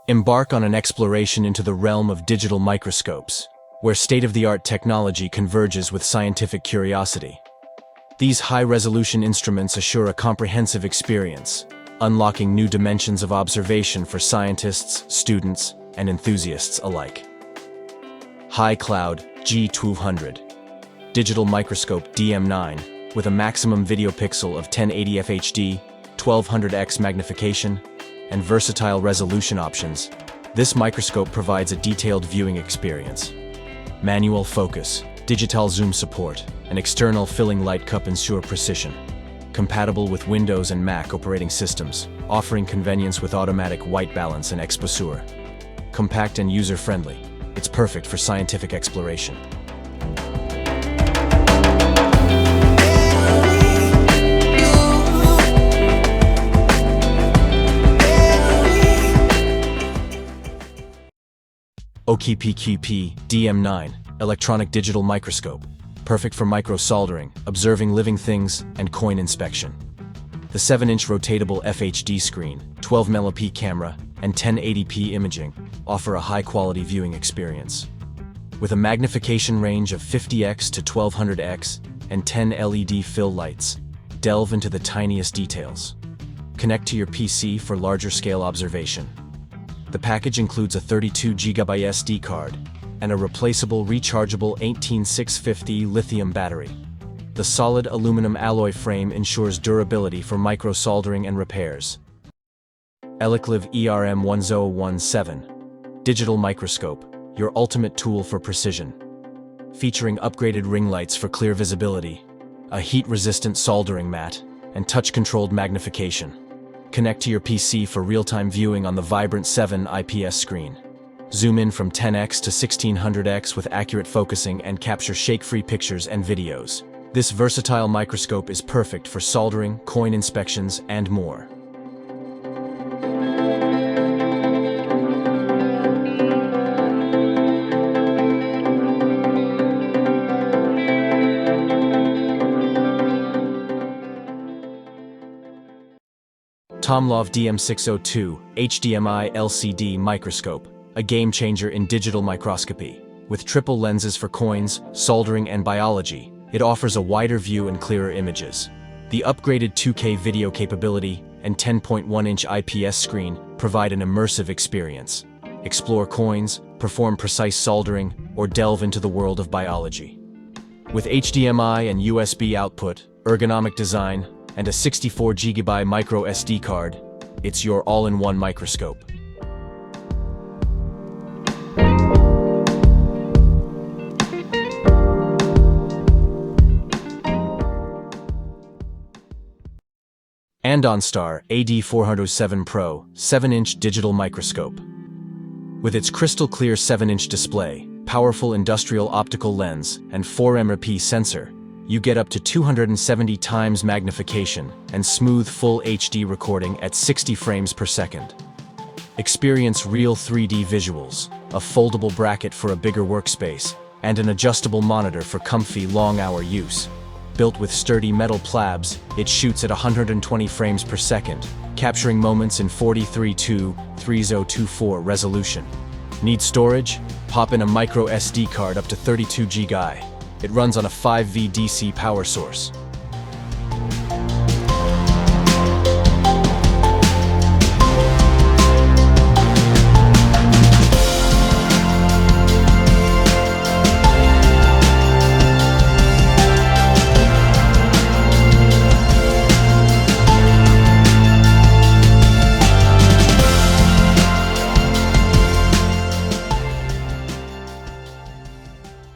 Embark on an exploration into the realm of digital microscopes, where state-of-the-art technology converges with scientific curiosity. These high-resolution instruments assure a comprehensive experience, unlocking new dimensions of observation for scientists, students, and enthusiasts alike. High-Cloud G1200 Digital Microscope DM9 with a maximum video pixel of 1080 FHD, 1200x magnification, and versatile resolution options, this microscope provides a detailed viewing experience. Manual focus, digital zoom support, and external filling light cup ensure precision. Compatible with Windows and Mac operating systems, offering convenience with automatic white balance and exposure. Compact and user-friendly, it's perfect for scientific exploration. Oqpqp DM9 Electronic Digital Microscope, perfect for micro-soldering, observing living things, and coin inspection. The 7-inch rotatable FHD screen, 12MP camera, and 1080p imaging offer a high-quality viewing experience. With a magnification range of 50x to 1200x and 10 LED fill lights, delve into the tiniest details. Connect to your PC for larger-scale observation. The package includes a 32GB SD card and a replaceable rechargeable 18650 lithium battery. The solid aluminum alloy frame ensures durability for micro-soldering and repairs. ELIKLIV ERM1017 Digital Microscope, your ultimate tool for precision. Featuring upgraded ring lights for clear visibility, a heat-resistant soldering mat, and touch-controlled magnification. Connect to your PC for real-time viewing on the vibrant 7 IPS screen. Zoom in from 10x to 1600x with accurate focusing and capture shake-free pictures and videos. This versatile microscope is perfect for soldering, coin inspections, and more. TOMLOV DM602 HDMI LCD microscope, a game-changer in digital microscopy. With triple lenses for coins, soldering, and biology, it offers a wider view and clearer images. The upgraded 2K video capability and 10.1-inch IPS screen provide an immersive experience. Explore coins, perform precise soldering, or delve into the world of biology. With HDMI and USB output, ergonomic design, and a 64GB micro SD card, it's your all-in-one microscope. Andonstar AD407 Pro 7-inch digital microscope. With its crystal-clear 7-inch display, powerful industrial optical lens, and 4MP sensor, you get up to 270 times magnification and smooth full HD recording at 60 frames per second. Experience real 3D visuals, a foldable bracket for a bigger workspace, and an adjustable monitor for comfy long-hour use. Built with sturdy metal plabs, it shoots at 120 frames per second, capturing moments in 43:3024 resolution. Need storage? Pop in a micro SD card up to 32GB. It runs on a 5V DC power source.